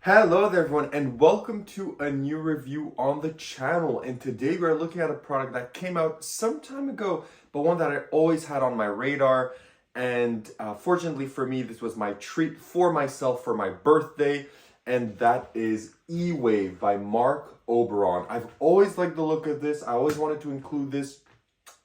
Hello there everyone, and welcome to a new review on the channel. And today we're looking at a product that came out some time ago, but one that I always had on my radar. And fortunately for me, this was my treat for myself for my birthday, and that is E-Wave by Marc Oberon. I've always liked the look of this. I always wanted to include this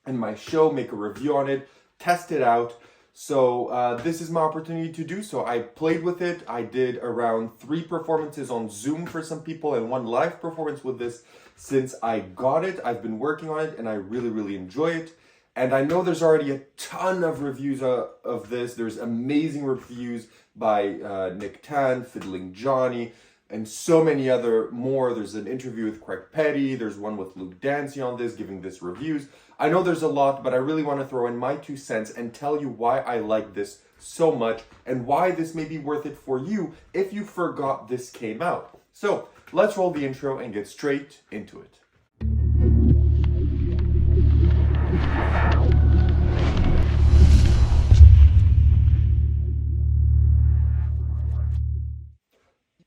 in my show, make a review on it, test it out. So this is my opportunity to do so. I played with it. I did around 3 performances on Zoom for some people and 1 live performance with this since I got it. I've been working on it and I really enjoy it. And I know there's already a ton of reviews of this. There's amazing reviews by Nick Tan, Fiddling Johnny, and so many other more. There's an interview with Craig Petty. There's one with Luke Dancy on this, giving this reviews. I know there's a lot, but I really want to throw in my 2 cents and tell you why I like this so much and why this may be worth it for you if you forgot this came out. So let's roll the intro and get straight into it.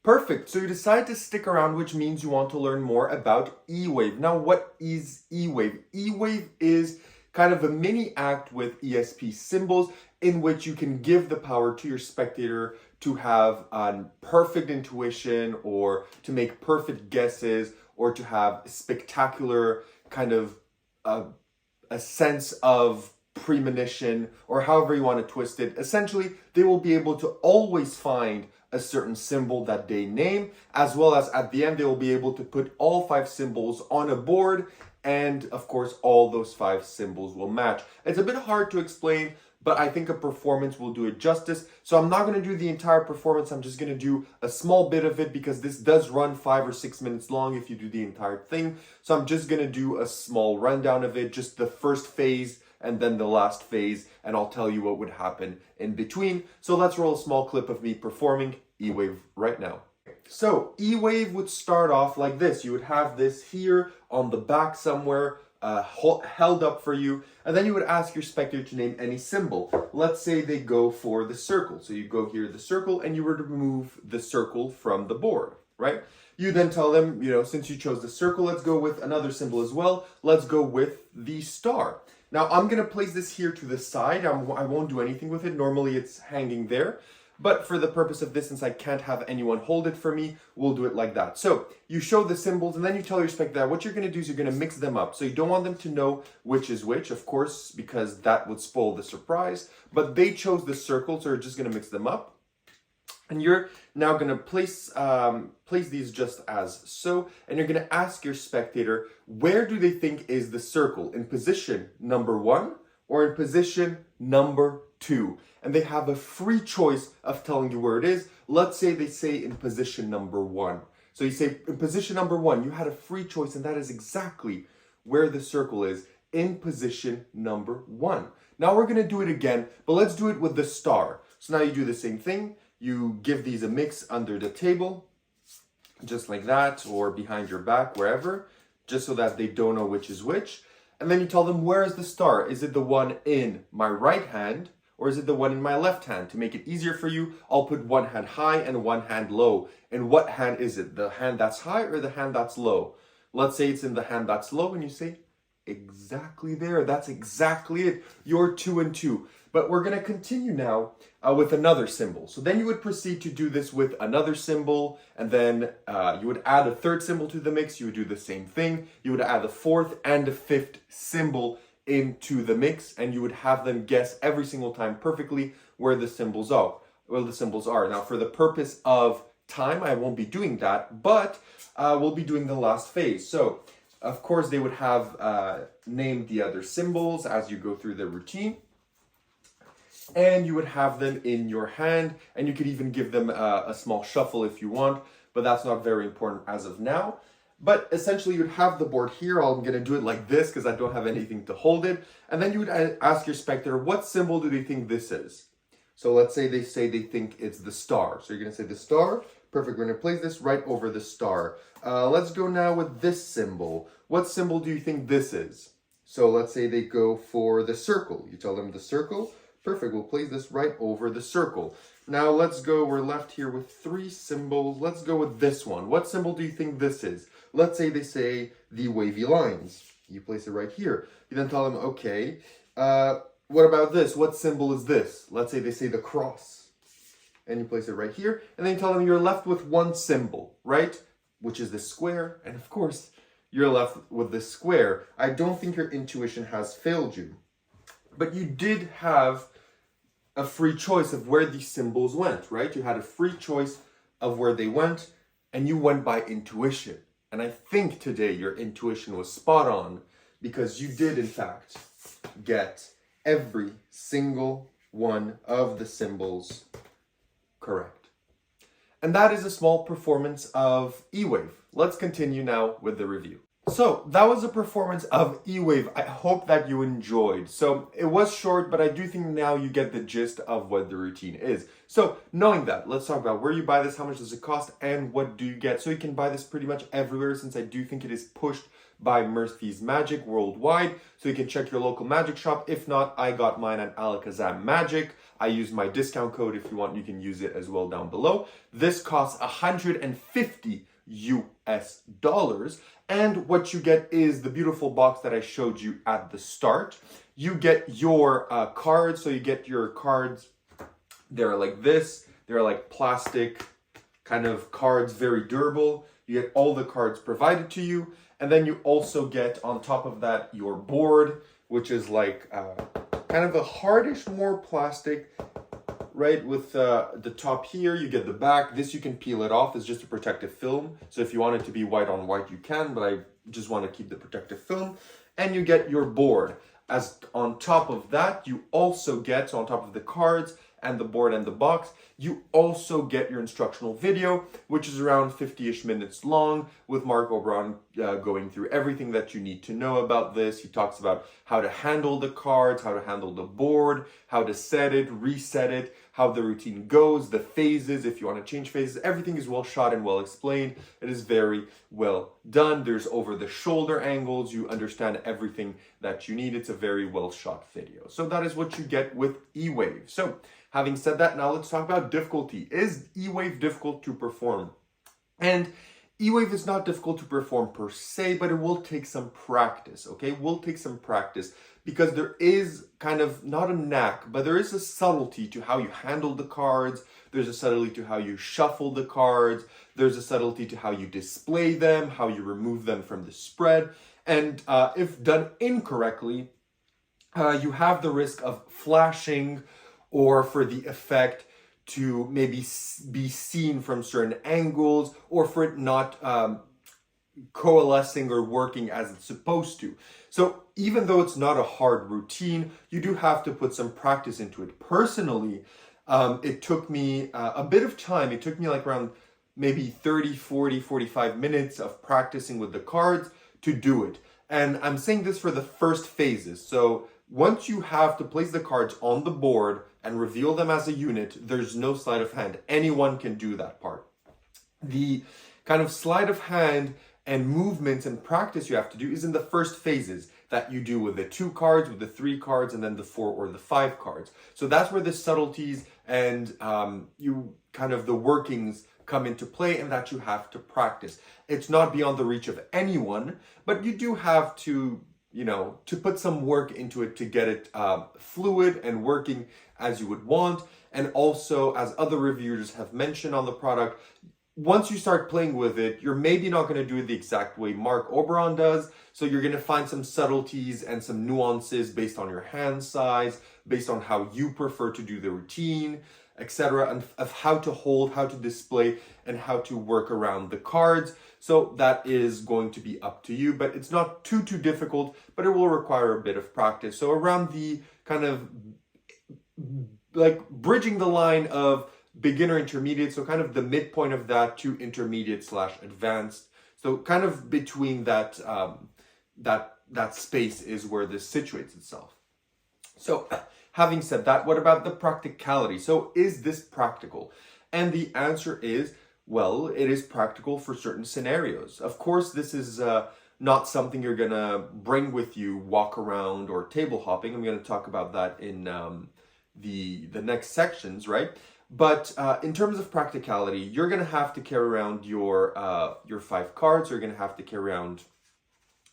Perfect. So you decide to stick around, which means you want to learn more about E-Wave. Now, what is E-Wave? E-Wave is kind of a mini act with ESP symbols in which you can give the power to your spectator to have a perfect intuition or to make perfect guesses or to have spectacular kind of a sense of premonition, or however you want to twist it. Essentially, they will be able to always find a certain symbol that they name, as well as at the end, they will be able to put all 5 symbols on a board, and of course, all those 5 symbols will match. It's a bit hard to explain, but I think a performance will do it justice. So I'm not going to do the entire performance. I'm just going to do a small bit of it because this does run 5 or 6 minutes long if you do the entire thing. So I'm just going to do a small rundown of it, just the first phase and then the last phase, and I'll tell you what would happen in between. So let's roll a small clip of me performing E-Wave right now. So E-Wave would start off like this. You would have this here on the back somewhere, held up for you, and then you would ask your spectator to name any symbol. Let's say they go for the circle. So you go here, the circle, and you were to remove the circle from the board, right? You then tell them, since you chose the circle, let's go with another symbol as well. Let's go with the star. Now, I'm going to place this here to the side. I won't do anything with it. Normally, it's hanging there. But for the purpose of this, since I can't have anyone hold it for me, we'll do it like that. So you show the symbols, and then you tell your spectator what you're going to do is you're going to mix them up. So you don't want them to know which is which, of course, because that would spoil the surprise. But they chose the circle, so you're just going to mix them up. And you're now going to place these just as so, and you're going to ask your spectator, where do they think is the circle? In position number 1 or in position number 2? And they have a free choice of telling you where it is. Let's say they say in position number 1. So you say in position number 1, you had a free choice, and that is exactly where the circle is, in position number 1. Now we're going to do it again, but let's do it with the star. So now you do the same thing. You give these a mix under the table, just like that, or behind your back, wherever, just so that they don't know which is which. And then you tell them, where is the star? Is it the one in my right hand, or is it the one in my left hand? To make it easier for you, I'll put one hand high and one hand low. And what hand is it? The hand that's high or the hand that's low? Let's say it's in the hand that's low, and you say, exactly there. That's exactly it. You're 2 and 2. But we're going to continue now with another symbol. So then you would proceed to do this with another symbol, and then you would add a 3rd symbol to the mix. You would do the same thing. You would add a 4th and a 5th symbol into the mix, and you would have them guess every single time perfectly where the symbols are. Now, for the purpose of time, I won't be doing that, but we'll be doing the last phase. So, of course, they would have named the other symbols as you go through the routine. And you would have them in your hand, and you could even give them a small shuffle if you want, but that's not very important as of now. But essentially, you'd have the board here. I'm going to do it like this because I don't have anything to hold it. And then you would ask your spectator, what symbol do they think this is? So let's say they think it's the star. So you're going to say the star. Perfect. We're going to place this right over the star. Let's go now with this symbol. What symbol do you think this is? So let's say they go for the circle. You tell them the circle. Perfect. We'll place this right over the circle. Now let's go, we're left here with 3 symbols. Let's go with this one. What symbol do you think this is? Let's say they say the wavy lines. You place it right here. You then tell them, okay, what about this? What symbol is this? Let's say they say the cross. And you place it right here. And then you tell them you're left with 1 symbol, right? Which is the square. And of course, you're left with the square. I don't think your intuition has failed you. But you did have a free choice of where these symbols went, right? You had a free choice of where they went, and you went by intuition. And I think today your intuition was spot on, because you did, in fact, get every single one of the symbols correct. And that is a small performance of E-Wave. Let's continue now with the review. So that was a performance of E-Wave. I hope that you enjoyed. So it was short, but I do think now you get the gist of what the routine is. So knowing that, let's talk about where you buy this, how much does it cost, and what do you get. So you can buy this pretty much everywhere, since I do think it is pushed by Murphy's Magic worldwide. So you can check your local magic shop. If not, I got mine at ALAKAZAM Magic. I used my discount code. If you want, you can use it as well down below. This costs $150 US. And what you get is the beautiful box that I showed you at the start. You get your cards. So you get your cards. They're like this. They're like plastic kind of cards, very durable. You get all the cards provided to you. And then you also get on top of that your board, which is like kind of a hardish, more plastic, right? With the top here, you get the back. This you can peel it off. It's just a protective film. So if you want it to be white on white, you can, but I just want to keep the protective film. And you get your board. As on top of that, you also get, so on top of the cards and the board and the box, you also get your instructional video, which is around 50-ish minutes long, with Marc Oberon going through everything that you need to know about this. He talks about how to handle the cards, how to handle the board, how to set it, reset it, how the routine goes, the phases, if you want to change phases. Everything is well shot and well explained. It is very well done. There's over the shoulder angles. You understand everything that you need. It's a very well shot video. So that is what you get with E-Wave. So having said that, now let's talk about difficulty. Is E-Wave difficult to perform? And E-Wave is not difficult to perform per se, but it will take some practice, okay? Will take some practice, because there is kind of not a knack, but there is a subtlety to how you handle the cards. There's a subtlety to how you shuffle the cards. There's a subtlety to how you display them, how you remove them from the spread. And if done incorrectly, you have the risk of flashing, or for the effect to maybe be seen from certain angles, or for it not coalescing or working as it's supposed to. So even though it's not a hard routine, you do have to put some practice into it. Personally, it took me a bit of time. It took me like around maybe 30, 40, 45 minutes of practicing with the cards to do it. And I'm saying this for the first phases. So once you have to place the cards on the board and reveal them as a unit, there's no sleight of hand. Anyone can do that part. The kind of sleight of hand and movements and practice you have to do is in the first phases that you do with the 2 cards, with the 3 cards, and then the 4 or the 5 cards. So that's where the subtleties and the workings come into play, and that you have to practice. It's not beyond the reach of anyone, but you do have to, to put some work into it to get it fluid and working as you would want. And also, as other reviewers have mentioned on the product, once you start playing with it, you're maybe not going to do it the exact way Marc Oberon does. So you're going to find some subtleties and some nuances based on your hand size, based on how you prefer to do the routine, etc., and of how to hold, how to display, and how to work around the cards. So that is going to be up to you, but it's not too difficult, but it will require a bit of practice. So around the kind of like bridging the line of beginner intermediate, so kind of the midpoint of that to intermediate / advanced. So kind of between that that space is where this situates itself. So having said that, what about the practicality? So is this practical? And the answer is, well, it is practical for certain scenarios. Of course, this is not something you're gonna bring with you, walk around, or table hopping. I'm gonna talk about that in the next sections, right? But in terms of practicality, you're going to have to carry around your 5 cards. You're going to have to carry around,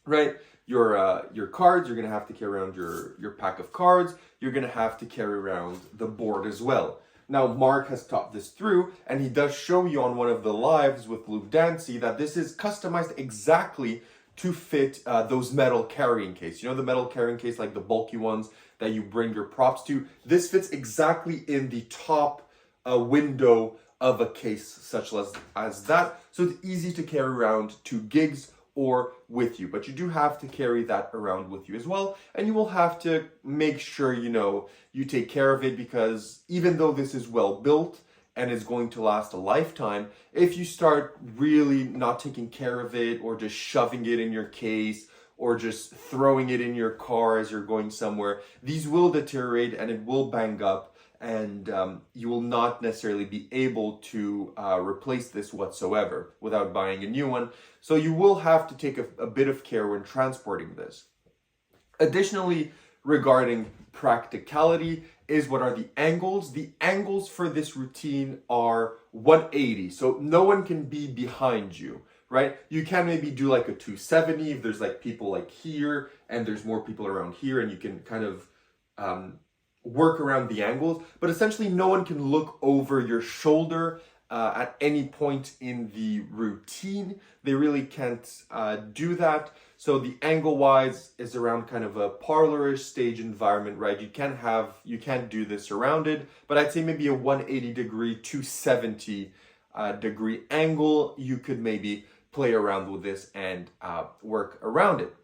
right, your cards. You're going to have to carry around your pack of cards. You're going to have to carry around the board as well. Now, Marc has taught this through, and he does show you on one of the lives with Luke Dancy that this is customized exactly to fit those metal carrying case. You know, the metal carrying case, like the bulky ones that you bring your props to. This fits exactly in the top window of a case such as that. So it's easy to carry around to gigs or with you, but you do have to carry that around with you as well, and you will have to make sure, you know, you take care of it, because even though this is well built and is going to last a lifetime, if you start really not taking care of it, or just shoving it in your case, or just throwing it in your car as you're going somewhere, these will deteriorate and it will bang up, and you will not necessarily be able to replace this whatsoever without buying a new one. So you will have to take a bit of care when transporting this. Additionally, regarding practicality, is what are the angles. The angles for this routine are 180, so no one can be behind you, right? You can maybe do like a 270 if there's like people like here and there's more people around here, and you can kind of work around the angles, but essentially no one can look over your shoulder at any point in the routine. They really can't do that. So the angle wise is around kind of a parlorish stage environment, right? You can't do this around it, but I'd say maybe a 180 degree, 270 degree angle, you could maybe play around with this and work around it.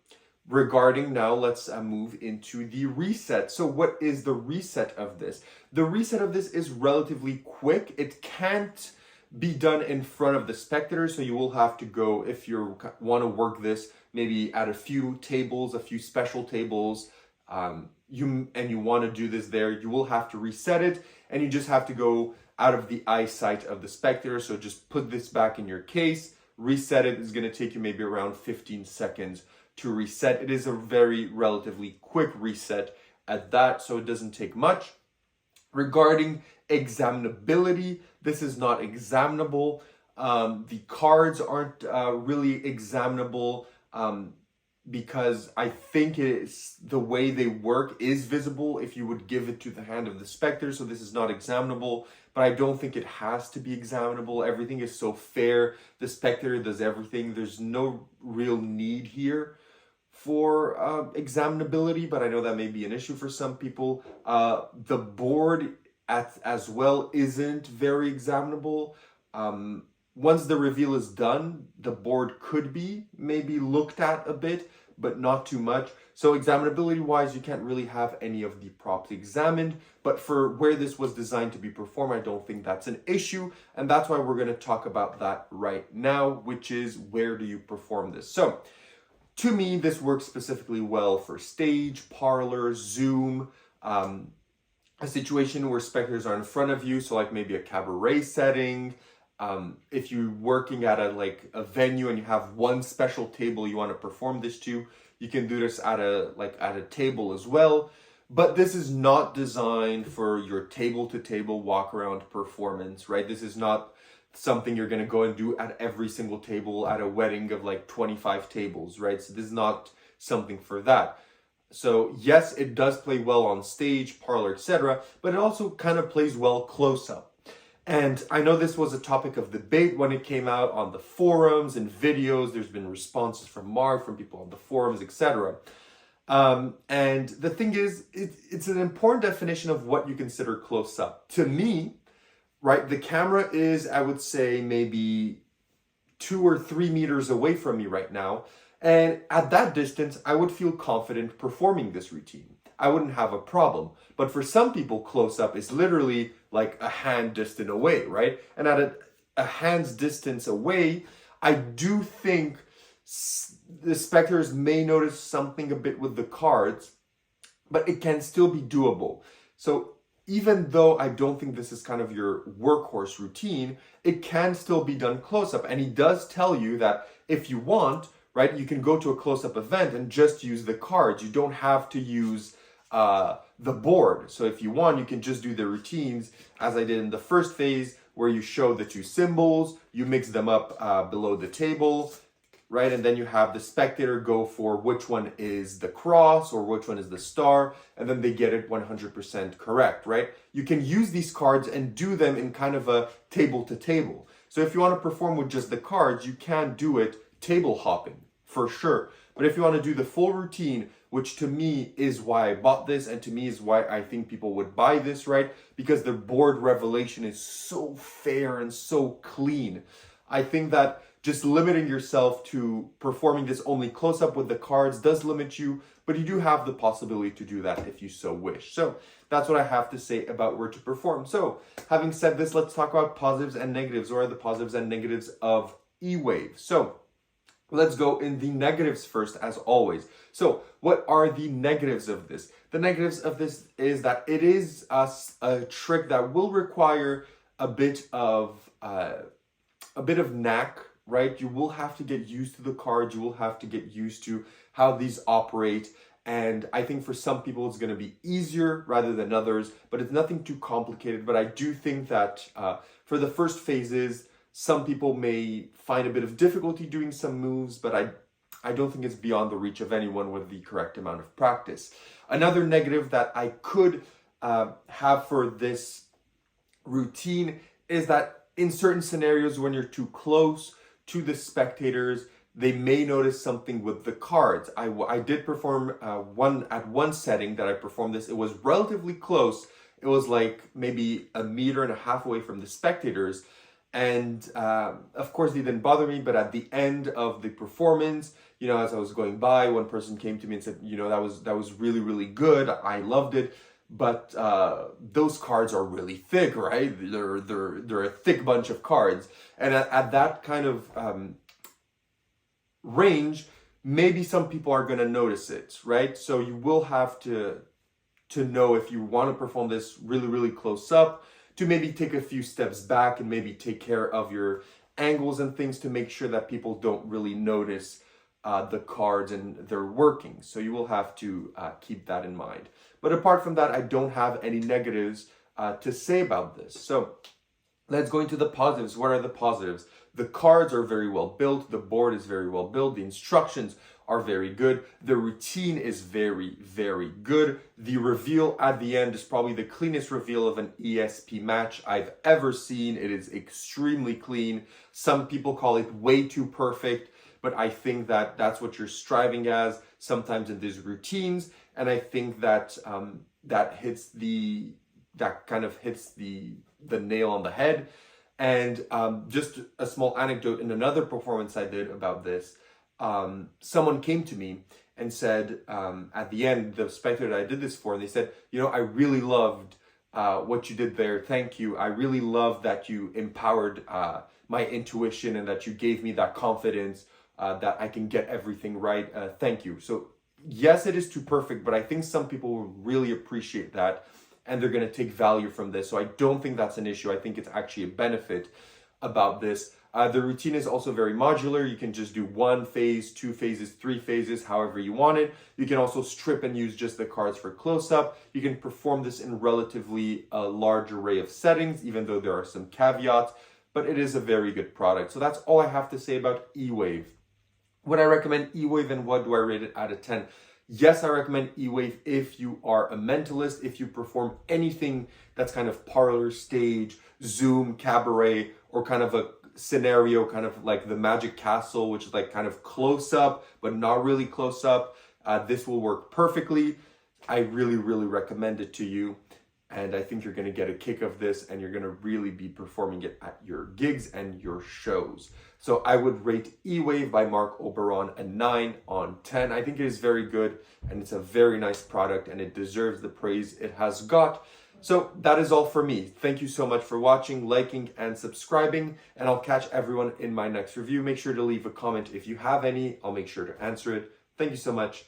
Regarding now, let's move into the reset. So what is the reset of this? The reset of this is relatively quick. It can't be done in front of the spectator, so you will have to go, if you want to work this, maybe at a few tables, a few special tables, you want to do this there, you will have to reset it, and you just have to go out of the eyesight of the spectator. So just put this back in your case, reset it. It's going to take you maybe around 15 seconds to reset. It is a very relatively quick reset at that, so it doesn't take much. Regarding examinability, this is not examinable. The cards aren't really examinable because I think it's the way they work is visible if you would give it to the hand of the spectator. So this is not examinable, but I don't think it has to be examinable. Everything is so fair. The spectator does everything. There's no real need here for examinability, but I know that may be an issue for some people. The board as well isn't very examinable. Once the reveal is done, the board could be maybe looked at a bit, but not too much. So examinability wise, you can't really have any of the props examined, but for where this was designed to be performed, I don't think that's an issue. And that's why we're going to talk about that right now, which is where do you perform this? So to me, this works specifically well for stage, parlor, Zoom, a situation where spectators are in front of you, so like maybe a cabaret setting. If you're working at a venue and you have one special table you want to perform this to, you can do this at a table as well. But this is not designed for your table-to-table walk-around performance, right? This is not something you're going to go and do at every single table at a wedding of like 25 tables, right? So this is not something for that. So yes, it does play well on stage, parlor, etc., but it also kind of plays well close up. And I know this was a topic of debate when it came out on the forums and videos. There's been responses from Marc, from people on the forums, etc. And the thing is, it's an important definition of what you consider close up. To me, right, the camera is, I would say, maybe 2 or 3 meters away from me right now. And at that distance, I would feel confident performing this routine. I wouldn't have a problem. But for some people, close up is literally like a hand distance away, right? And at a hand's distance away, I do think the spectators may notice something a bit with the cards, but it can still be doable. So even though I don't think this is kind of your workhorse routine, it can still be done close up. And he does tell you that if you want, right, you can go to a close-up event and just use the cards. You don't have to use the board. So if you want, you can just do the routines as I did in the first phase, where you show the two symbols, you mix them up below the table, right? And then you have the spectator go for which one is the cross or which one is the star, and then they get it 100% correct, right? You can use these cards and do them in kind of a table to table. So if you want to perform with just the cards, you can do it table hopping for sure. But if you want to do the full routine, which to me is why I bought this, and to me is why I think people would buy this, right? Because the board revelation is so fair and so clean. I think that just limiting yourself to performing this only close up with the cards does limit you, but you do have the possibility to do that if you so wish. So that's what I have to say about where to perform. So having said this, let's talk about positives and negatives. What are the positives and negatives of E-Wave? So let's go in the negatives first, as always. So what are the negatives of this? The negatives of this is that it is a trick that will require a bit of knack, right? You will have to get used to the cards. You will have to get used to how these operate. And I think for some people it's going to be easier rather than others, but it's nothing too complicated. But I do think that for the first phases, some people may find a bit of difficulty doing some moves, but I don't think it's beyond the reach of anyone with the correct amount of practice. Another negative that I could have for this routine is that in certain scenarios, when you're too close to the spectators, they may notice something with the cards. I did perform one setting that I performed this. It was relatively close. It was like maybe 1.5 meters away from the spectators. And of course, they didn't bother me. But at the end of the performance, you know, as I was going by, one person came to me and said, you know, that was really, really good. I loved it. But those cards are really thick, right? They're a thick bunch of cards. And at that kind of range, maybe some people are going to notice it, right? So you will have to know if you want to perform this really, really close up, to maybe take a few steps back and maybe take care of your angles and things to make sure that people don't really notice the cards and their working. So you will have to keep that in mind. But apart from that, I don't have any negatives to say about this. So let's go into the positives. What are the positives? The cards are very well built. The board is very well built. The instructions are very good. The routine is very, very good. The reveal at the end is probably the cleanest reveal of an ESP match I've ever seen. It is extremely clean. Some people call it way too perfect, but I think that that's what you're striving as sometimes in these routines. And I think that that kind of hits the nail on the head. And just a small anecdote, in another performance I did about this, someone came to me and said, at the end, the spectator that I did this for, and they said, you know, I really loved what you did there. Thank you. I really love that you empowered my intuition and that you gave me that confidence that I can get everything right. Thank you. So yes, it is too perfect, but I think some people will really appreciate that and they're going to take value from this. So I don't think that's an issue. I think it's actually a benefit about this. The routine is also very modular. You can just do 1 phase, 2 phases, 3 phases, however you want it. You can also strip and use just the cards for close-up. You can perform this in relatively a large array of settings, even though there are some caveats, but it is a very good product. So that's all I have to say about E-Wave. Would I recommend E-Wave, and what do I rate it out of 10? Yes, I recommend E-Wave if you are a mentalist, if you perform anything that's kind of parlor, stage, Zoom, cabaret, or kind of a scenario, kind of like the Magic Castle, which is like kind of close up, but not really close up. This will work perfectly. I really, really recommend it to you. And I think you're going to get a kick of this, and you're going to really be performing it at your gigs and your shows. So I would rate E-Wave by Marc Oberon a 9 on 10. I think it is very good, and it's a very nice product, and it deserves the praise it has got. So that is all for me. Thank you so much for watching, liking, and subscribing, and I'll catch everyone in my next review. Make sure to leave a comment if you have any. I'll make sure to answer it. Thank you so much.